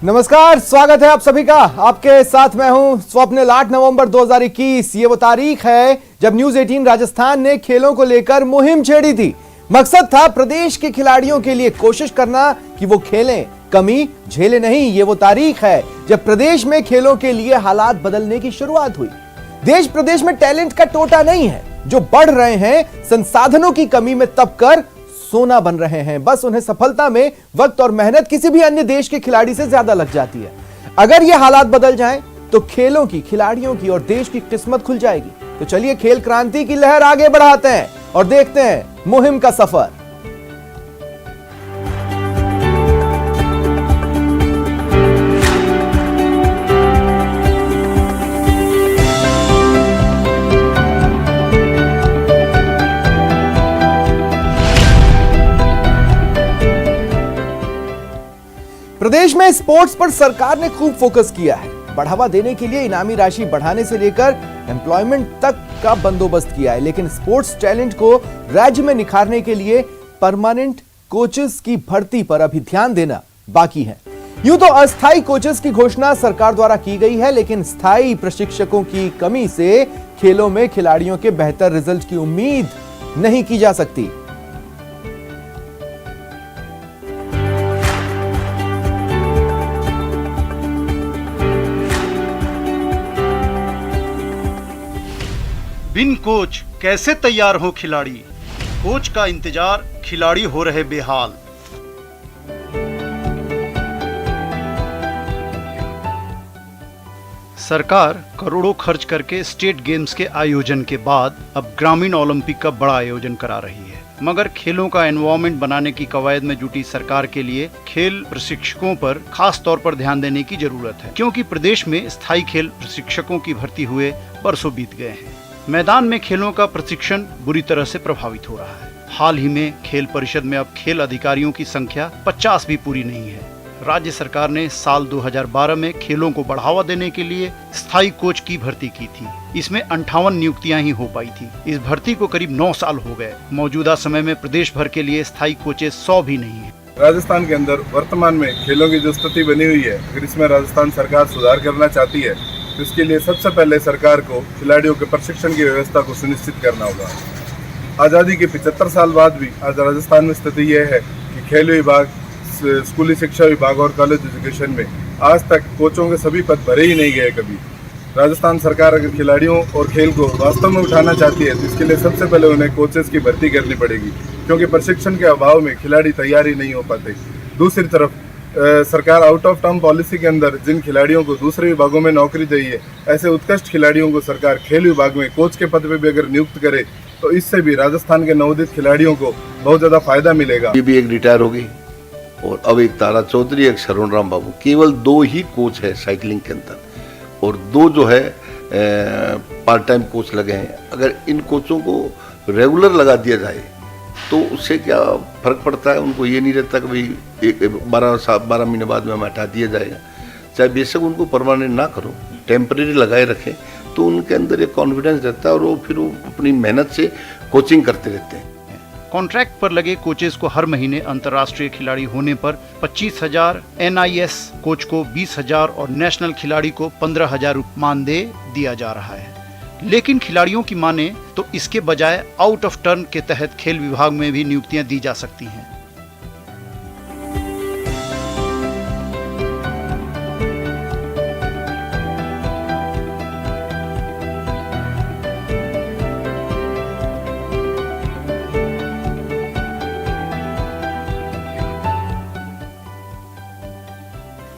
नमस्कार, स्वागत है आप सभी का। आपके साथ मैं हूं स्वप्निल। 8 नवंबर 2021 ये वो तारीख है जब न्यूज 18 राजस्थान ने खेलों को लेकर मुहिम छेड़ी थी। मकसद था प्रदेश के खिलाड़ियों के लिए कोशिश करना कि वो खेलें, कमी झेले नहीं। ये वो तारीख है जब प्रदेश में खेलों के लिए हालात बदलने की शुरुआत हुई। देश प्रदेश में टैलेंट का टोटा नहीं है, जो बढ़ रहे हैं संसाधनों की कमी में तपकर सोना बन रहे हैं। बस उन्हें सफलता में वक्त और मेहनत किसी भी अन्य देश के खिलाड़ी से ज्यादा लग जाती है। अगर ये हालात बदल जाएं तो खेलों की, खिलाड़ियों की और देश की किस्मत खुल जाएगी। तो चलिए खेल क्रांति की लहर आगे बढ़ाते हैं और देखते हैं मुहिम का सफर। प्रदेश में स्पोर्ट्स पर सरकार ने खूब फोकस किया है। बढ़ावा देने के लिए इनामी राशि बढ़ाने से लेकर एम्प्लॉयमेंट तक का बंदोबस्त किया है। लेकिन स्पोर्ट्स टैलेंट को राज्य में निखारने के लिए परमानेंट कोचेस की भर्ती पर अभी ध्यान देना बाकी है। यूं तो अस्थायी कोचेस की घोषणा सरकार द्वारा की गई है, लेकिन स्थायी प्रशिक्षकों की कमी से खेलों में खिलाड़ियों के बेहतर रिजल्ट की उम्मीद नहीं की जा सकती। बिन कोच कैसे तैयार हो खिलाड़ी, कोच का इंतजार खिलाड़ी हो रहे बेहाल। सरकार करोड़ों खर्च करके स्टेट गेम्स के आयोजन के बाद अब ग्रामीण ओलंपिक का बड़ा आयोजन करा रही है, मगर खेलों का एनवायरमेंट बनाने की कवायद में जुटी सरकार के लिए खेल प्रशिक्षकों पर खास तौर पर ध्यान देने की जरूरत है, क्योंकि प्रदेश में स्थायी खेल प्रशिक्षकों की भर्ती हुए बरसों बीत गए हैं। मैदान में खेलों का प्रशिक्षण बुरी तरह से प्रभावित हो रहा है। हाल ही में खेल परिषद में अब खेल अधिकारियों की संख्या 50 भी पूरी नहीं है। राज्य सरकार ने साल 2012 में खेलों को बढ़ावा देने के लिए स्थायी कोच की भर्ती की थी। इसमें 58 नियुक्तियां ही हो पाई थी। इस भर्ती को करीब 9 साल हो गए। मौजूदा समय में प्रदेश भर के लिए स्थायी कोचेस 100 भी नहीं है। राजस्थान के अंदर वर्तमान में खेलों की जो स्थिति बनी हुई है, अगर इसमें राजस्थान सरकार सुधार करना चाहती है तो इसके लिए सबसे पहले सरकार को खिलाड़ियों के प्रशिक्षण की व्यवस्था को सुनिश्चित करना होगा। आज़ादी के 75 साल बाद भी आज राजस्थान में स्थिति यह है कि खेल विभाग, स्कूली शिक्षा विभाग और कॉलेज एजुकेशन में आज तक कोचों के सभी पद भरे ही नहीं गए कभी। राजस्थान सरकार अगर खिलाड़ियों और खेल को वास्तव में उठाना चाहती है तो इसके लिए सबसे पहले उन्हें कोचेस की भर्ती करनी पड़ेगी, क्योंकि प्रशिक्षण के अभाव में खिलाड़ी तैयार ही नहीं हो पाते। दूसरी तरफ सरकार आउट ऑफ टाउन पॉलिसी के अंदर जिन खिलाड़ियों को दूसरे विभागों में नौकरी दी है, ऐसे उत्कृष्ट खिलाड़ियों को सरकार खेल विभाग में कोच के पद पे भी अगर नियुक्त करे तो इससे भी राजस्थान के नवोदित खिलाड़ियों को बहुत ज़्यादा फायदा मिलेगा। ये भी एक रिटायर हो गई और अब एक तारा चौधरी, एक शरण राम बाबू, केवल 2 ही कोच है साइकिलिंग के अंदर और 2 जो है पार्ट टाइम कोच लगे हैं। अगर इन कोचों को रेगुलर लगा दिया जाए तो उससे क्या फर्क पड़ता है? उनको ये नहीं रहता कि भाई 12 महीने बाद में हटा दिया जाएगा। चाहे बेशक उनको परमानेंट ना करो, टेम्परेरी लगाए रखें तो उनके अंदर एक कॉन्फिडेंस रहता है और वो फिर वो अपनी मेहनत से कोचिंग करते रहते हैं। कॉन्ट्रैक्ट पर लगे कोचेस को हर महीने अंतर्राष्ट्रीय खिलाड़ी होने पर 25,000, NIS कोच को 20,000 और नेशनल खिलाड़ी को 15,000 मानदेय दिया जा रहा है। लेकिन खिलाड़ियों की माने तो इसके बजाय आउट ऑफ टर्न के तहत खेल विभाग में भी नियुक्तियां दी जा सकती हैं।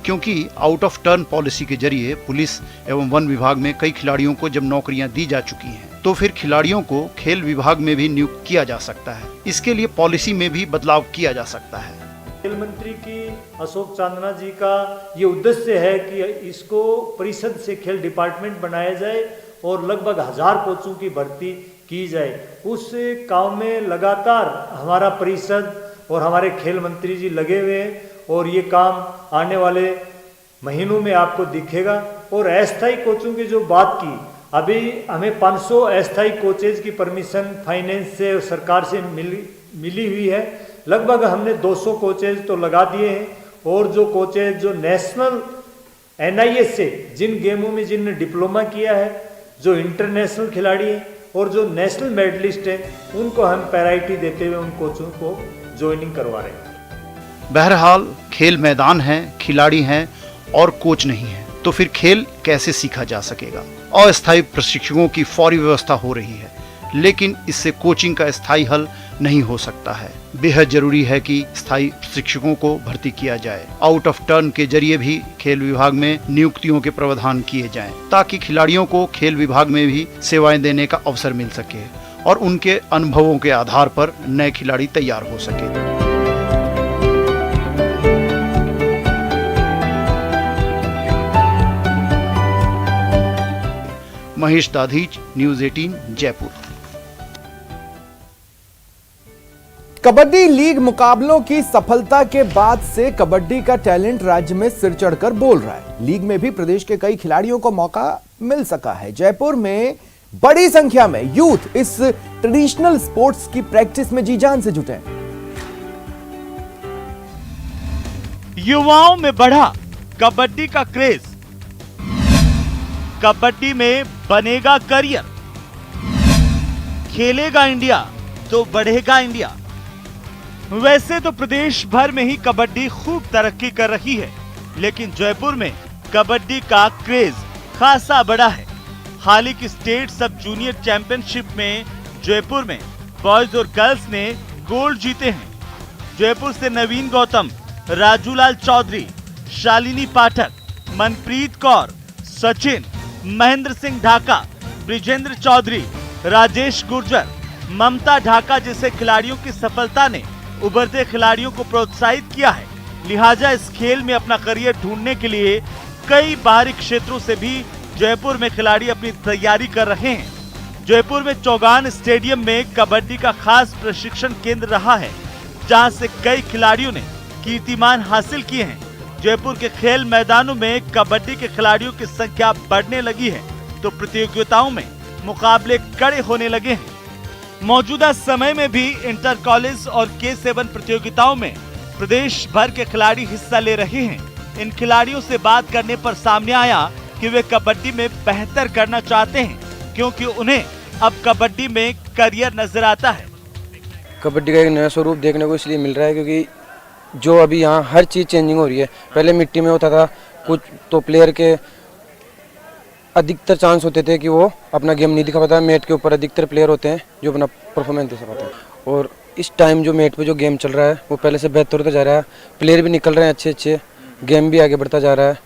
क्योंकि आउट ऑफ टर्न पॉलिसी के जरिए पुलिस एवं वन विभाग में कई खिलाड़ियों को जब नौकरियां दी जा चुकी हैं, तो फिर खिलाड़ियों को खेल विभाग में भी नियुक्त किया जा सकता है। इसके लिए पॉलिसी में भी बदलाव किया जा सकता है। खेल मंत्री की अशोक चांदना जी का ये उद्देश्य है कि इसको परिषद से खेल डिपार्टमेंट बनाया जाए और लगभग 1000 कोचों की भर्ती की जाए। उस काम में लगातार हमारा परिषद और हमारे खेल मंत्री जी लगे हुए हैं और ये काम आने वाले महीनों में आपको दिखेगा। और अस्थायी कोचों की जो बात की, अभी हमें 500 अस्थायी कोचेज की परमिशन फाइनेंस से और सरकार से मिली हुई है। लगभग हमने 200 कोचेज तो लगा दिए हैं और जो कोचेज जो नेशनल NIS से जिन गेमों में जिनने डिप्लोमा किया है, जो इंटरनेशनल खिलाड़ी हैं और जो नेशनल मेडलिस्ट हैं, उनको हम प्रायोरिटी देते हुए उन कोचों को ज्वाइनिंग करवा रहे हैं। बहरहाल खेल मैदान है, खिलाड़ी हैं और कोच नहीं है, तो फिर खेल कैसे सीखा जा सकेगा? अस्थायी प्रशिक्षकों की फौरी व्यवस्था हो रही है, लेकिन इससे कोचिंग का स्थायी हल नहीं हो सकता है। बेहद जरूरी है कि स्थायी शिक्षकों को भर्ती किया जाए। आउट ऑफ टर्न के जरिए भी खेल विभाग में नियुक्तियों के प्रावधान किए जाएं, ताकि खिलाड़ियों को खेल विभाग में भी सेवाएं देने का अवसर मिल सके और उनके अनुभवों के आधार पर नए खिलाड़ी तैयार हो सके। महेश दाधीच, न्यूज़ 18, जयपुर। कबड्डी लीग मुकाबलों की सफलता के बाद से कबड्डी का टैलेंट राज्य में सिर चढ़कर बोल रहा है। लीग में भी प्रदेश के कई खिलाड़ियों को मौका मिल सका है। जयपुर में बड़ी संख्या में यूथ इस ट्रेडिशनल स्पोर्ट्स की प्रैक्टिस में जी जान से जुटे हैं। युवाओं में बढ़ा कबड्डी का क्रेज, कबड्डी में बनेगा करियर, खेलेगा इंडिया तो बढ़ेगा इंडिया। वैसे तो प्रदेश भर में ही कबड्डी खूब तरक्की कर रही है, लेकिन जयपुर में कबड्डी का क्रेज खासा बड़ा है। हाल ही की स्टेट सब जूनियर चैंपियनशिप में जयपुर में बॉयज और गर्ल्स ने गोल्ड जीते हैं। जयपुर से नवीन गौतम, राजूलाल चौधरी, शालिनी पाठक, मनप्रीत कौर, सचिन, महेंद्र सिंह ढाका, ब्रिजेंद्र चौधरी, राजेश गुर्जर, ममता ढाका जैसे खिलाड़ियों की सफलता ने उभरते खिलाड़ियों को प्रोत्साहित किया है। लिहाजा इस खेल में अपना करियर ढूंढने के लिए कई बाहरी क्षेत्रों से भी जयपुर में खिलाड़ी अपनी तैयारी कर रहे हैं। जयपुर में चौगान स्टेडियम में कबड्डी का खास प्रशिक्षण केंद्र रहा है, जहां से कई खिलाड़ियों ने कीर्तिमान हासिल किए हैं। जयपुर के खेल मैदानों में कबड्डी के खिलाड़ियों की संख्या बढ़ने लगी है, तो प्रतियोगिताओं में मुकाबले कड़े होने लगे हैं। मौजूदा समय में भी इंटर कॉलेज और K7 प्रतियोगिताओं में प्रदेश भर के खिलाड़ी हिस्सा ले रहे हैं। इन खिलाड़ियों से बात करने पर सामने आया कि वे कबड्डी में बेहतर करना चाहते हैं, क्योंकि उन्हें अब कबड्डी में करियर नजर आता है। कबड्डी का एक नया स्वरूप देखने को इसलिए मिल रहा है क्योंकि जो अभी यहाँ हर चीज़ चेंजिंग हो रही है। पहले मिट्टी में होता था, कुछ तो प्लेयर के अधिकतर चांस होते थे कि वो अपना गेम नहीं दिखा पाता। मैट के ऊपर अधिकतर प्लेयर होते हैं जो अपना परफॉर्मेंस दे पाते हैं, और इस टाइम जो मैट पे जो गेम चल रहा है वो पहले से बेहतर होता जा रहा है। प्लेयर भी निकल रहे हैं अच्छे अच्छे, गेम भी आगे बढ़ता जा रहा है,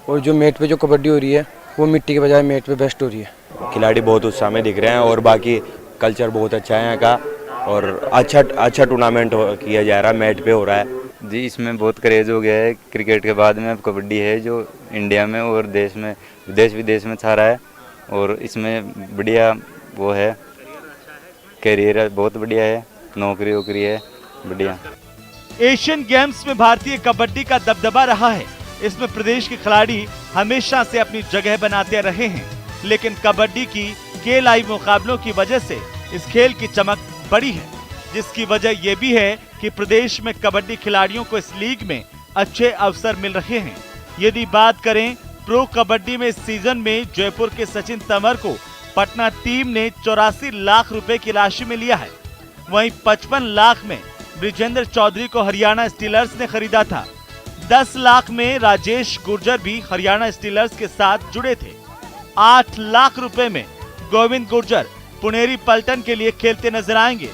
और जो मैट पे जो कबड्डी हो रही है वो मिट्टी के बजाय मैट पे बेस्ट हो रही है। खिलाड़ी बहुत उत्साह में दिख रहे हैं और बाकी कल्चर बहुत अच्छा है यहाँ का, और अच्छा टूर्नामेंट किया जा रहा है, मैट पे हो रहा है। जी, इसमें बहुत क्रेज हो गया है। क्रिकेट के बाद में अब कबड्डी है जो इंडिया में और देश में, देश विदेश में छा रहा है, और इसमें बढ़िया वो है, करियर बहुत बढ़िया है, नौकरी वोकरी है बढ़िया। एशियन गेम्स में भारतीय कबड्डी का दबदबा रहा है। इसमें प्रदेश के खिलाड़ी हमेशा से अपनी जगह बनाते रहे हैं, लेकिन कबड्डी की K-Live मुकाबलों की वजह से इस खेल की चमक बढ़ी है, जिसकी वजह यह भी है कि प्रदेश में कबड्डी खिलाड़ियों को इस लीग में अच्छे अवसर मिल रहे हैं। यदि बात करें प्रो कबड्डी में, इस सीजन में जयपुर के सचिन तंवर को पटना टीम ने 84 लाख रुपए की राशि में लिया है। वहीं 55 लाख में ब्रिजेंद्र चौधरी को हरियाणा स्टीलर्स ने खरीदा था। 10 लाख में राजेश गुर्जर भी हरियाणा स्टीलर्स के साथ जुड़े थे। 8 लाख रुपए में गोविंद गुर्जर पुनेरी पल्टन के लिए खेलते नजर आएंगे।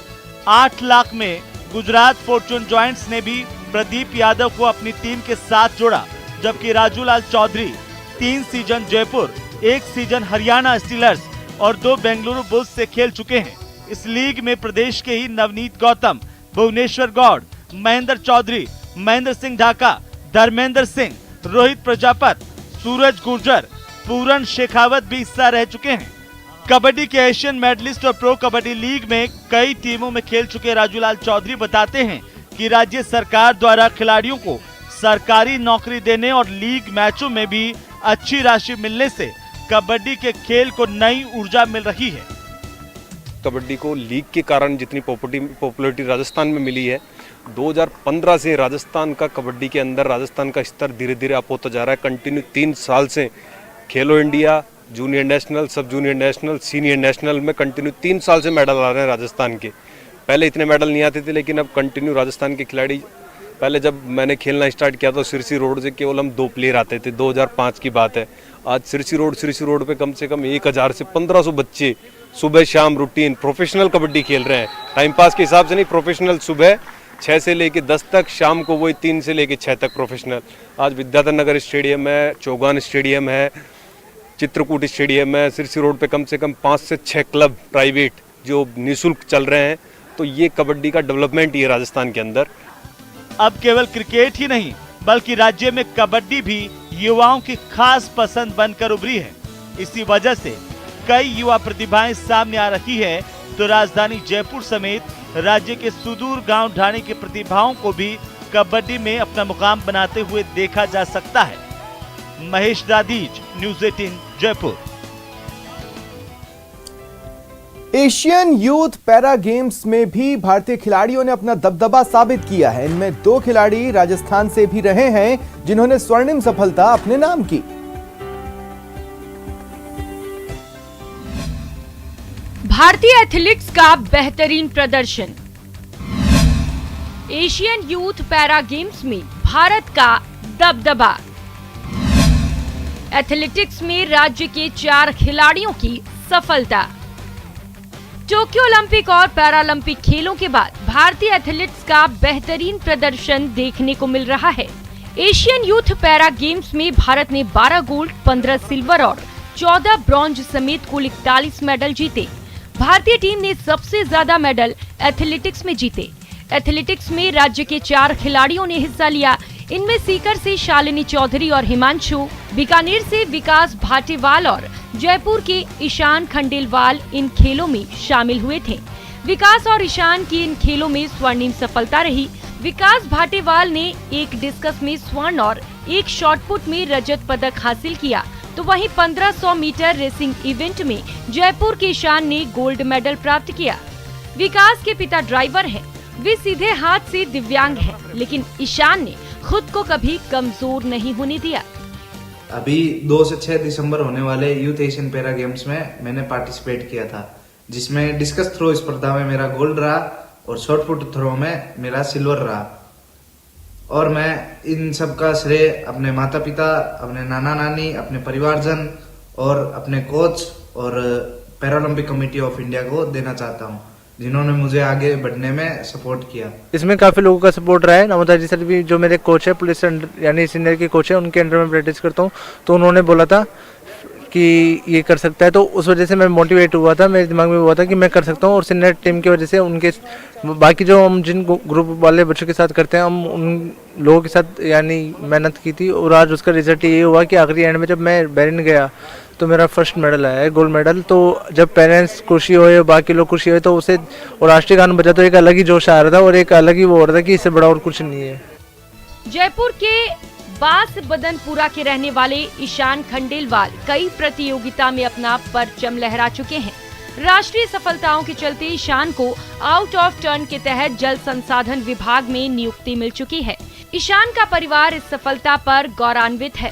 8 लाख में गुजरात फॉर्चून जॉइंट्स ने भी प्रदीप यादव को अपनी टीम के साथ जोड़ा, जबकि Rajulal Chaudhary 3 season Jaipur, 1 season Haryana Steelers और 2 बेंगलुरु बुल्स से खेल चुके हैं। इस लीग में प्रदेश के ही नवनीत गौतम, भुवनेश्वर गौड़, महेंद्र चौधरी, महेंद्र सिंह ढाका, धर्मेंद्र सिंह, रोहित प्रजापत, सूरज गुर्जर, पूरन शेखावत भी हिस्सा रह चुके हैं। कबड्डी के एशियन मेडलिस्ट और प्रो कबड्डी लीग में कई टीमों में खेल चुके राजूलाल चौधरी बताते हैं कि राज्य सरकार द्वारा खिलाड़ियों को सरकारी नौकरी देने और लीग मैचों में भी अच्छी राशि मिलने से कबड्डी के खेल को नई ऊर्जा मिल रही है। कबड्डी को लीग के कारण जितनी पॉपुलरिटी राजस्थान में मिली है, 2015 से राजस्थान का कबड्डी के अंदर राजस्थान का स्तर धीरे धीरे अप होता जा रहा है। कंटिन्यू 3 साल से खेलो इंडिया, जूनियर नेशनल, सब जूनियर नेशनल, सीनियर नेशनल में कंटिन्यू 3 साल से मेडल आ रहे हैं राजस्थान के। पहले इतने मेडल नहीं आते थे, लेकिन अब कंटिन्यू राजस्थान के खिलाड़ी, पहले जब मैंने खेलना स्टार्ट किया तो सिरसी रोड से केवल हम 2 प्लेयर आते थे, 2005 की बात है। आज सिरसी रोड पे कम से कम 1000 से 1500 बच्चे सुबह शाम रूटीन प्रोफेशनल कबड्डी खेल रहे हैं। टाइम पास के हिसाब से नहीं, प्रोफेशनल। सुबह 6 से लेके 10 तक, शाम को वही 3 से लेके 6 तक प्रोफेशनल। आज विद्याधर नगर स्टेडियम है, चौगान स्टेडियम है, चित्रकूट स्टेडियम है, सिरसी रोड पे कम से कम 5 से 6 क्लब प्राइवेट जो निःशुल्क चल रहे हैं। तो ये कबड्डी का डेवलपमेंट ही है राजस्थान के अंदर। अब केवल क्रिकेट ही नहीं बल्कि राज्य में कबड्डी भी युवाओं की खास पसंद बनकर उभरी है। इसी वजह से कई युवा प्रतिभाएं सामने आ रही है। तो राजधानी जयपुर समेत राज्य के सुदूर गांव ढाणी की प्रतिभाओं को भी कबड्डी में अपना मुकाम बनाते हुए देखा जा सकता है। Mahesh Dadhich, news 18 Jaipur. Asian youth para games में भी भारतीय खिलाड़ियों ने अपना दबदबा साबित किया है। इनमें 2 खिलाड़ी राजस्थान से भी रहे हैं जिन्होंने स्वर्णिम सफलता अपने नाम की। भारतीय एथलीट्स का बेहतरीन प्रदर्शन। एशियन यूथ पैरा गेम्स में भारत का दबदबा। एथलेटिक्स में राज्य के 4 खिलाड़ियों की सफलता। टोक्यो ओलंपिक और पैरालंपिक खेलों के बाद भारतीय एथलीट्स का बेहतरीन प्रदर्शन देखने को मिल रहा है। एशियन यूथ पैरा गेम्स में भारत ने 12 गोल्ड, 15 सिल्वर और 14 ब्रॉन्ज समेत कुल 41 मेडल जीते। भारतीय टीम ने सबसे ज्यादा मेडल एथलेटिक्स में जीते। एथलेटिक्स में राज्य के 4 खिलाड़ियों ने हिस्सा लिया। इनमें सीकर से शालिनी चौधरी और हिमांशु, बीकानेर से विकास भाटेवाल और जयपुर के ईशान खंडेलवाल इन खेलों में शामिल हुए थे। विकास और ईशान की इन खेलों में स्वर्णिम सफलता रही। विकास भाटेवाल ने एक डिस्कस में स्वर्ण और एक शॉटपुट में रजत पदक हासिल किया, तो वहीं 1500 मीटर रेसिंग इवेंट में जयपुर के ईशान ने गोल्ड मेडल प्राप्त किया। विकास के पिता ड्राइवर हैं, वे सीधे हाथ से दिव्यांग हैं, लेकिन ईशान ने खुद को कभी कमजोर नहीं होने दिया। अभी 2 से 6 दिसंबर होने वाले यूथ एशियन पैरा गेम्स में मैंने पार्टिसिपेट किया था, जिसमें डिस्कस थ्रो स्पर्धा में मेरा गोल्ड रहा और शॉर्ट पुट थ्रो में मेरा सिल्वर रहा। और मैं इन सब का श्रेय अपने माता पिता, अपने नाना नानी, अपने परिवारजन और अपने कोच और पैरालंपिक कमेटी ऑफ इंडिया को देना चाहता हूँ, जिन्होंने मुझे आगे बढ़ने में सपोर्ट किया। इसमें काफ़ी लोगों का सपोर्ट रहा है। नमोदा जी सर भी जो मेरे कोच है, पुलिस यानी सीनियर के कोच है, उनके अंडर में प्रैक्टिस करता हूँ, तो उन्होंने बोला था कि ये कर सकता है, तो उस वजह से मैं मोटिवेट हुआ था, मेरे दिमाग में हुआ था कि मैं कर सकता हूँ। और सीनियर टीम की वजह से उनके बाकी जो हम जिन ग्रुप वाले बच्चों के साथ करते हैं, हम उन लोगों के साथ यानी मेहनत की थी और आज उसका रिजल्ट ये हुआ कि आखिरी एंड में जब मैं बहरीन गया तो मेरा फर्स्ट मेडल आया है, गोल्ड मेडल। तो जब पेरेंट्स खुशी हुए, बाकी लोग खुशी हुए, तो उसे और राष्ट्रीय गान बजा तो एक अलग ही जोश आ रहा था और एक अलग ही वो हो रहा था कि इससे बड़ा और कुछ नहीं है। जयपुर के बास बदनपुरा के रहने वाले ईशान खंडेलवाल कई प्रतियोगिता में अपना परचम लहरा चुके हैं। राष्ट्रीय सफलताओं के चलते ईशान को आउट ऑफ टर्न के तहत जल संसाधन विभाग में नियुक्ति मिल चुकी है। ईशान का परिवार इस सफलता पर गौरवान्वित है।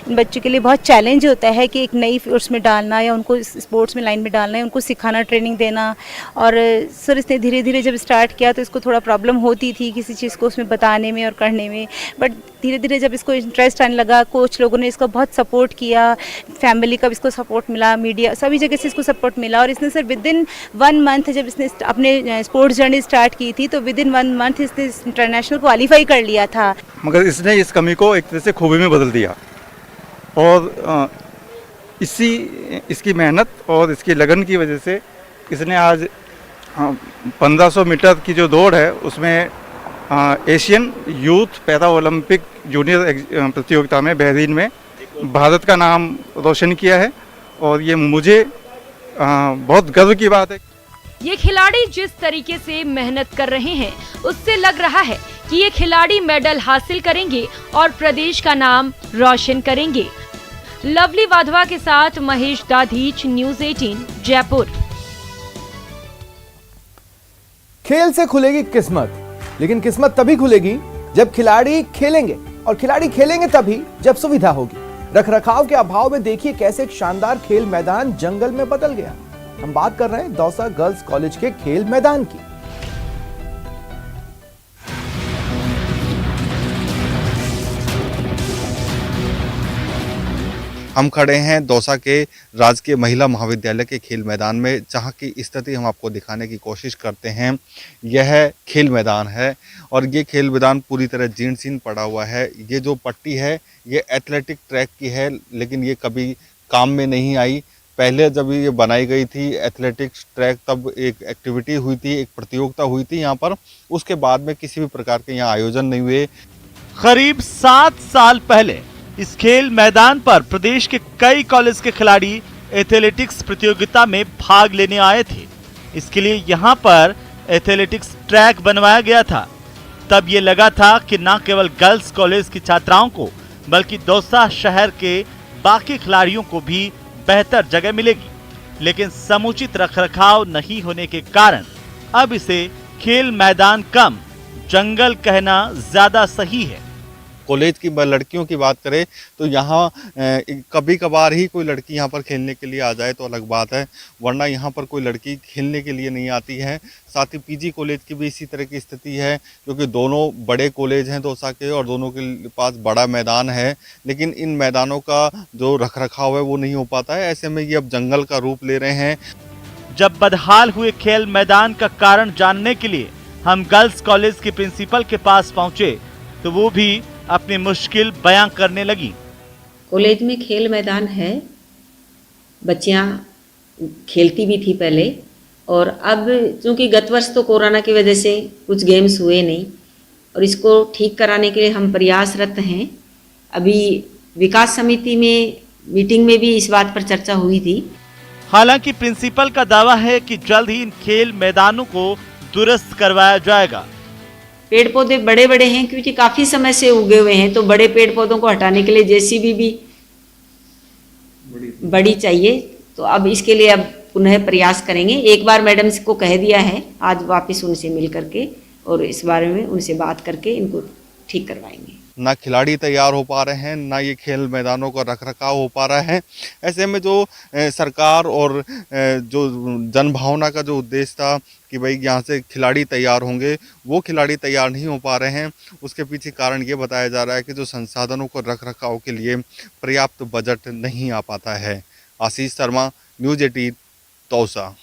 बच्चों के लिए बहुत चैलेंज होता है कि एक नई फोर्स में डालना या उनको स्पोर्ट्स में लाइन में डालना है, उनको सिखाना, ट्रेनिंग देना। और सर इसने धीरे धीरे जब स्टार्ट किया तो इसको थोड़ा प्रॉब्लम होती थी किसी चीज़ को उसमें बताने में और करने में, बट धीरे धीरे जब इसको इंटरेस्ट आने लगा, कोच लोगों ने इसको बहुत सपोर्ट किया, फैमिली का भी इसको सपोर्ट मिला, मीडिया सभी जगह से इसको सपोर्ट मिला। और इसने सर विद इन 1 मंथ जब इसने अपने स्पोर्ट्स जर्नी स्टार्ट की थी तो विद इन 1 मंथ इसने इंटरनेशनल क्वालिफाई कर लिया था। मगर इसने इस कमी को एक तरह से खूबी में बदल दिया और इसकी मेहनत और इसकी लगन की वजह से इसने आज 1500 मीटर की जो दौड़ है उसमें Asian youth para Olympic junior प्रतियोगिता में बहरीन में भारत का नाम रोशन किया है और ये मुझे बहुत गर्व की बात है। ये खिलाड़ी जिस तरीके से मेहनत कर रहे हैं उससे लग रहा है कि ये खिलाड़ी मेडल हासिल करेंगे और प्रदेश का नाम रोशन करेंगे। लवली वाधवा के साथ महेश दाधीच, न्यूज़ 18 जयपुर। खेल से खुलेगी किस्मत, लेकिन किस्मत तभी खुलेगी जब खिलाड़ी खेलेंगे, और खिलाड़ी खेलेंगे तभी जब सुविधा होगी। रखरखाव के अभाव में देखिए कैसे एक शानदार खेल मैदान जंगल में बदल गया। हम बात कर रहे हैं दौसा गर्ल्स कॉलेज के खेल मैदान की। हम खड़े हैं दौसा के राजकीय महिला महाविद्यालय के खेल मैदान में, जहां की स्थिति हम आपको दिखाने की कोशिश करते हैं। यह खेल मैदान है और ये खेल मैदान पूरी तरह जीर्ण शीर्ण पड़ा हुआ है। ये जो पट्टी है ये एथलेटिक ट्रैक की है, लेकिन ये कभी काम में नहीं आई। पहले जब ये बनाई गई थी एथलेटिक्स ट्रैक, तब एक एक्टिविटी हुई थी, एक प्रतियोगिता हुई थी यहाँ पर। उसके बाद में किसी भी प्रकार के यहाँ आयोजन नहीं हुए। करीब 7 साल पहले इस खेल मैदान पर प्रदेश के कई कॉलेज के खिलाड़ी एथलेटिक्स प्रतियोगिता में भाग लेने आए थे। इसके लिए यहाँ पर एथलेटिक्स ट्रैक बनवाया गया था। तब ये लगा था कि न केवल गर्ल्स कॉलेज की छात्राओं को बल्कि दौसा शहर के बाकी खिलाड़ियों को भी बेहतर जगह मिलेगी, लेकिन समुचित रखरखाव नहीं होने के कारण अब इसे खेल मैदान कम जंगल कहना ज्यादा सही है। कॉलेज की लड़कियों की बात करें तो यहाँ कभी कभार ही कोई लड़की यहाँ पर खेलने के लिए आ जाए तो अलग बात है, वरना यहाँ पर कोई लड़की खेलने के लिए नहीं आती है। साथ ही पीजी कॉलेज की भी इसी तरह की स्थिति है, क्योंकि दोनों बड़े कॉलेज हैं दौसा के और दोनों के पास बड़ा मैदान है, लेकिन इन मैदानों का जो रखरखाव है वो नहीं हो पाता है। ऐसे में ये अब जंगल का रूप ले रहे हैं। जब बदहाल हुए खेल मैदान का कारण जानने के लिए हम गर्ल्स कॉलेज के प्रिंसिपल के पास पहुंचे तो वो भी अपनी मुश्किल बयां करने लगी। कॉलेज में खेल मैदान है, बच्चियां खेलती भी थी पहले, और अब चूंकि गत वर्ष तो कोरोना की वजह से कुछ गेम्स हुए नहीं, और इसको ठीक कराने के लिए हम प्रयासरत हैं। अभी विकास समिति में मीटिंग में भी इस बात पर चर्चा हुई थी। हालांकि प्रिंसिपल का दावा है कि जल्द ही इन खेल मैदानों को दुरुस्त करवाया जाएगा। पेड़ पौधे बड़े बड़े हैं क्योंकि काफ़ी समय से उगे हुए हैं, तो बड़े पेड़ पौधों को हटाने के लिए जेसीबी भी बड़ी चाहिए। तो अब इसके लिए अब पुनः प्रयास करेंगे। एक बार मैडम को कह दिया है, आज वापस उनसे मिल करके और इस बारे में उनसे बात करके इनको ठीक करवाएंगे। ना खिलाड़ी तैयार हो पा रहे हैं, ना ये खेल मैदानों का रखरखाव हो पा रहा है। ऐसे में जो सरकार और जो जनभावना का जो उद्देश्य था कि भाई यहाँ से खिलाड़ी तैयार होंगे, वो खिलाड़ी तैयार नहीं हो पा रहे हैं। उसके पीछे कारण ये बताया जा रहा है कि जो संसाधनों को रखरखाव के लिए पर्याप्त बजट नहीं आ पाता है। आशीष शर्मा, न्यूज़ 18 दौसा।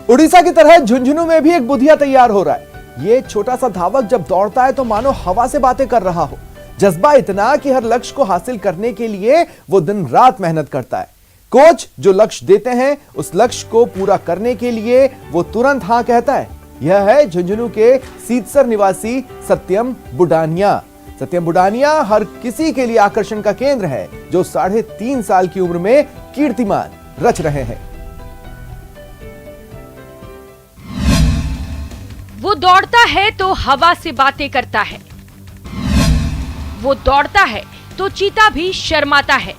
उड़ीसा की तरह झुंझुनू में भी एक बुधिया तैयार हो रहा है। ये छोटा सा धावक जब दौड़ता है तो मानो हवा से बातें कर रहा हो। जज्बा इतना कि हर लक्ष्य को हासिल करने के लिए वो दिन रात मेहनत करता है। कोच जो लक्ष्य देते हैं उस लक्ष्य को पूरा करने के लिए वो तुरंत हां कहता है। यह है झुंझुनू के सीतसर निवासी सत्यम बुडानिया। सत्यम बुडानिया हर किसी के लिए आकर्षण का केंद्र है, जो 3.5 साल की उम्र में कीर्तिमान रच रहे हैं। वो दौड़ता है तो हवा से बातें करता है, वो दौड़ता है तो चीता भी शर्माता है।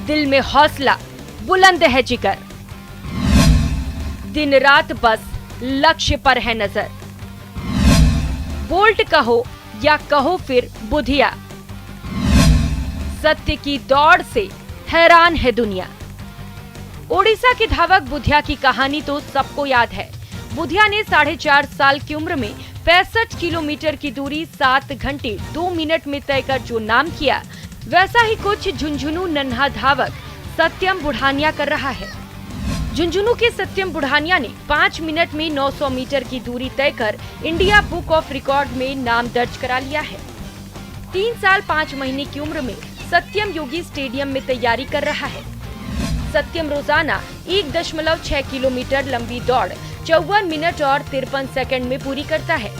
दिल में हौसला, बुलंद है जिगर, दिन रात बस लक्ष्य पर है नजर। बोल्ट कहो या कहो फिर बुधिया, सत्य की दौड़ से हैरान है दुनिया। ओडिशा के धावक बुधिया की कहानी तो सबको याद है। बुधिया ने 4.5 साल की उम्र में 65 किलोमीटर की दूरी 7 घंटे 2 मिनट में तय कर जो नाम किया, वैसा ही कुछ झुंझुनू नन्हा धावक सत्यम बुढ़ानिया कर रहा है। झुंझुनू के सत्यम बुढ़ानिया ने 5 मिनट में 900 मीटर की दूरी तय कर इंडिया बुक ऑफ रिकॉर्ड में नाम दर्ज करा लिया है। 3 साल 5 महीने की उम्र में सत्यम योगी स्टेडियम में तैयारी कर रहा है। सत्यम रोजाना 1.6 किलोमीटर लंबी दौड़ 54 मिनट और 53 सेकंड में पूरी करता है।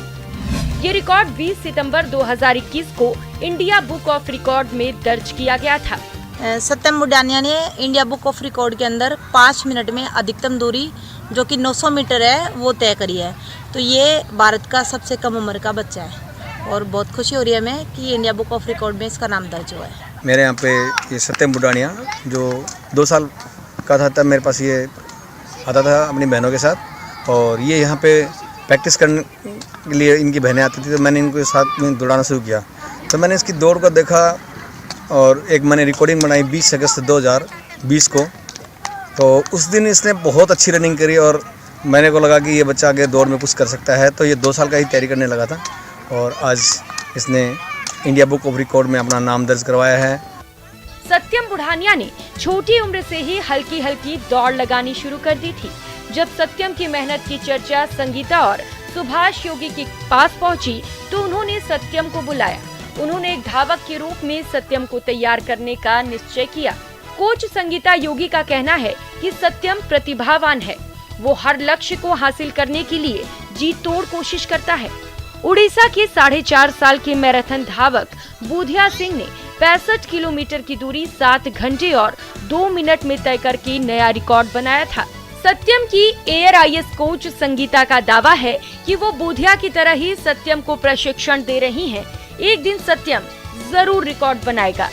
ये रिकॉर्ड 20 सितंबर 2021 को इंडिया बुक ऑफ रिकॉर्ड में दर्ज किया गया था। सत्यम बुढ़ानिया ने इंडिया बुक ऑफ रिकॉर्ड के अंदर 5 मिनट में अधिकतम दूरी जो कि 900 मीटर है वो तय करी है। तो ये भारत का सबसे कम उम्र का बच्चा है और बहुत खुशी हो रही है हमें कि इंडिया बुक ऑफ रिकॉर्ड में इसका नाम दर्ज हुआ है। मेरे यहाँ पे ये सत्यम बुडानिया जो 2 साल का था तब मेरे पास ये आता था अपनी बहनों के साथ, और ये यहाँ पे प्रैक्टिस करने के लिए इनकी बहनें आती थी, तो मैंने इनके साथ में दौड़ाना शुरू किया। तो मैंने इसकी दौड़ को देखा और एक मैंने रिकॉर्डिंग बनाई 20 अगस्त 2020 को। तो उस दिन इसने बहुत अच्छी रनिंग करी और मैंने को लगा कि ये बच्चा आगे दौड़ में कुछ कर सकता है, तो ये 2 साल का ही तैयारी करने लगा था और आज इसने इंडिया बुक ऑफ रिकॉर्ड में अपना नाम दर्ज करवाया है। सत्यम बुढ़ानिया ने छोटी उम्र से ही हल्की हल्की दौड़ लगानी शुरू कर दी थी। जब सत्यम की मेहनत की चर्चा संगीता और सुभाष योगी के पास पहुंची, तो उन्होंने सत्यम को बुलाया। उन्होंने एक धावक के रूप में सत्यम को तैयार करने का निश्चय किया। कोच संगीता योगी का कहना है कि सत्यम प्रतिभावान है, वो हर लक्ष्य को हासिल करने के लिए जी तोड़ कोशिश करता है। उड़ीसा के 4.5 साल के मैराथन धावक बुधिया सिंह ने 65 किलोमीटर की दूरी 7 घंटे और 2 मिनट में तय करके नया रिकॉर्ड बनाया था। सत्यम की एयर आईएएस कोच संगीता का दावा है कि वो बुधिया की तरह ही सत्यम को प्रशिक्षण दे रही हैं। एक दिन सत्यम जरूर रिकॉर्ड बनाएगा।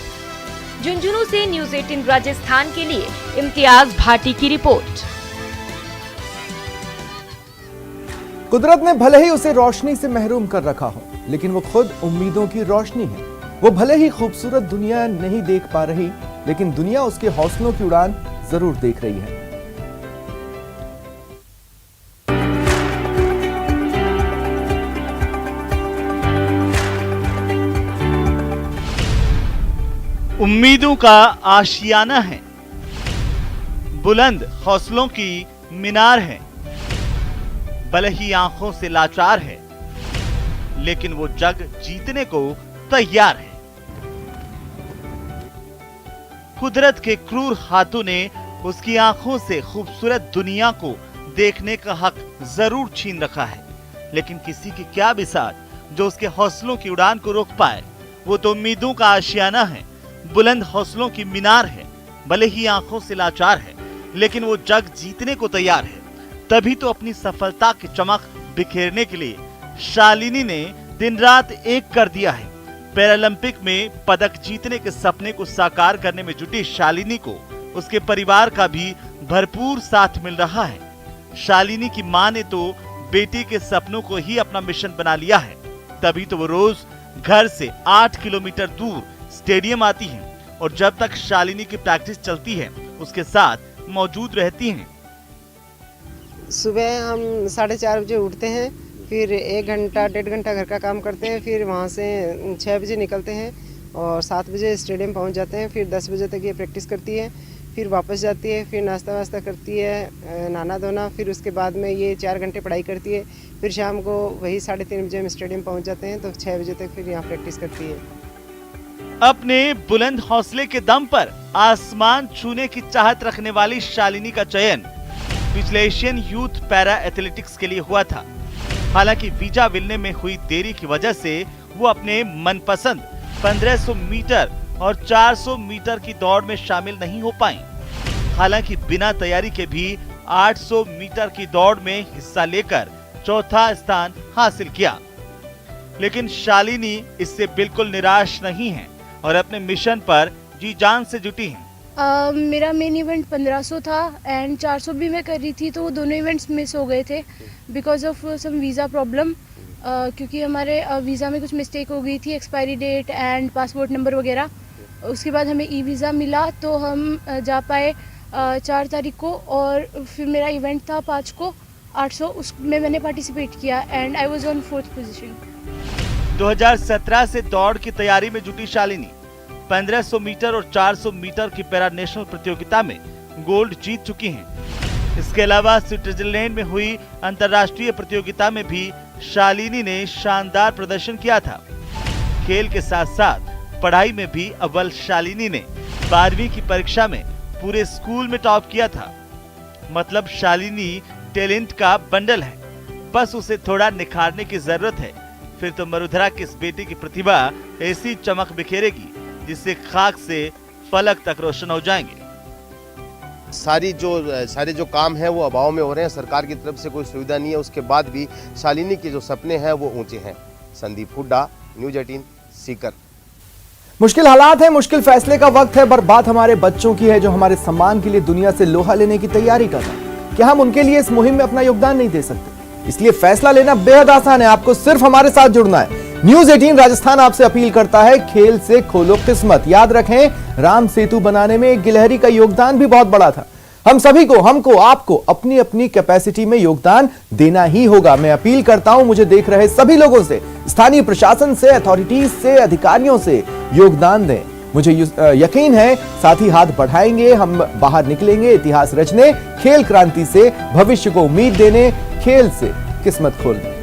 झुंझुनू से न्यूज़ 18 राजस्थान के लिए इम्तियाज भाटी की रिपोर्ट। कुदरत ने भले ही उसे रोशनी से महरूम कर रखा हो, लेकिन वो खुद उम्मीदों की रोशनी है। वो भले ही खूबसूरत दुनिया नहीं देख पा रही, लेकिन दुनिया उसके हौसलों की उड़ान जरूर देख रही है। उम्मीदों का आशियाना है, बुलंद हौसलों की मीनार है। भले ही आंखों से लाचार है, लेकिन वो जग जीतने को तैयार है। कुदरत के क्रूर हाथों ने उसकी आंखों से खूबसूरत दुनिया को देखने का हक जरूर छीन रखा है, लेकिन किसी की क्या बिसात जो उसके हौसलों की उड़ान को रोक पाए। वो तो उम्मीदों का आशियाना है, बुलंद हौसलों की मीनार है। भले ही आंखों से लाचार है, लेकिन वो जग जीतने को तैयार है। तभी तो अपनी सफलता की चमक बिखेरने के लिए शालिनी ने दिन रात एक कर दिया है। पैरालंपिक में पदक जीतने के सपने को साकार करने में जुटी शालिनी को उसके परिवार का भी भरपूर साथ मिल रहा है। शालिनी की मां ने तो बेटी के सपनों को ही अपना मिशन बना लिया है, तभी तो वो रोज घर से 8 किलोमीटर दूर स्टेडियम आती हैं और जब तक शालिनी की प्रैक्टिस चलती है उसके साथ मौजूद रहती हैं। सुबह हम 4:30 बजे उठते हैं, फिर 1 घंटा 1.5 घंटा घर का काम करते हैं, फिर वहाँ से 6 बजे निकलते हैं और 7 बजे स्टेडियम पहुँच जाते हैं। फिर 10 बजे तक ये प्रैक्टिस करती है, फिर वापस जाती है, फिर नाश्ता वास्ता करती है, नहाना धोना, फिर उसके बाद में ये 4 घंटे पढ़ाई करती है। फिर शाम को वही 3:30 बजे हम स्टेडियम पहुँच जाते हैं, तो 6 बजे तक फिर यहाँ प्रैक्टिस करती है। अपने बुलंद हौसले के दम पर आसमान छूने की चाहत रखने वाली शालिनी का चयन पिछले एशियन यूथ पैरा एथलेटिक्स के लिए हुआ था। हालांकि वीजा मिलने में हुई देरी की वजह से वो अपने मनपसंद 1500 मीटर और 400 मीटर की दौड़ में शामिल नहीं हो पाई। हालांकि बिना तैयारी के भी 800 मीटर की दौड़ में हिस्सा लेकर चौथा स्थान हासिल किया। लेकिन शालिनी इससे बिल्कुल निराश नहीं है और अपने मिशन पर जी जान से जुटी हैं। मेरा मेन इवेंट 1500 था एंड 400 भी मैं कर रही थी, तो वो दोनों इवेंट्स मिस हो गए थे because of some visa problem, क्योंकि हमारे वीज़ा में कुछ मिस्टेक हो गई थी, expiry date and passport number वगैरह। उसके बाद हमें ई वीज़ा मिला तो हम जा पाए 4 तारीख को, और फिर मेरा इवेंट था 5 को 800, उसमें मैंने पार्टिसिपेट किया and I was on 4th position. 2017 से दौड़ की तैयारी में जुटी शालिनी 1500 मीटर और 400 मीटर की पैरा नेशनल प्रतियोगिता में गोल्ड जीत चुकी हैं। इसके अलावा स्विट्जरलैंड में हुई अंतर्राष्ट्रीय प्रतियोगिता में भी शालिनी ने शानदार प्रदर्शन किया था। खेल के साथ साथ पढ़ाई में भी अव्वल शालिनी ने 12वीं की परीक्षा में पूरे स्कूल में टॉप किया था। मतलब शालिनी टैलेंट का बंडल है, बस उसे थोड़ा निखारने की जरूरत है। फिर तो मरुधरा की इस बेटी की प्रतिभा ऐसी चमक बिखेरेगी जिससे खाक से फलक तक रोशन हो जाएंगे। सारे जो काम है वो अभाव में हो रहे हैं, सरकार की तरफ से कोई सुविधा नहीं है। उसके बाद भी शालिनी के जो सपने हैं वो ऊंचे हैं। संदीप हुड्डा, न्यूज़ 18 सीकर। मुश्किल हालात है, मुश्किल फैसले का वक्त है, पर बात हमारे बच्चों की है जो हमारे सम्मान के लिए दुनिया से लोहा लेने की तैयारी कर रहे हैं। क्या हम उनके लिए इस मुहिम में अपना योगदान नहीं दे सकते? इसलिए फैसला लेना बेहद आसान है, आपको सिर्फ हमारे साथ जुड़ना है। न्यूज 18 राजस्थान आपसे अपील करता है, खेल से खोलो किस्मत। याद रखें, राम सेतु बनाने में एक गिलहरी का योगदान भी बहुत बड़ा था। हम सभी को, हमको, आपको अपनी अपनी कैपेसिटी में योगदान देना ही होगा। मैं अपील करता हूं मुझे देख रहे सभी लोगों से, स्थानीय प्रशासन से, अथॉरिटीज से, अधिकारियों से, योगदान दें। मुझे यकीन है साथ ही हाथ बढ़ाएंगे, हम बाहर निकलेंगे इतिहास रचने, खेल क्रांति से भविष्य को उम्मीद देने, खेल से किस्मत खोलने।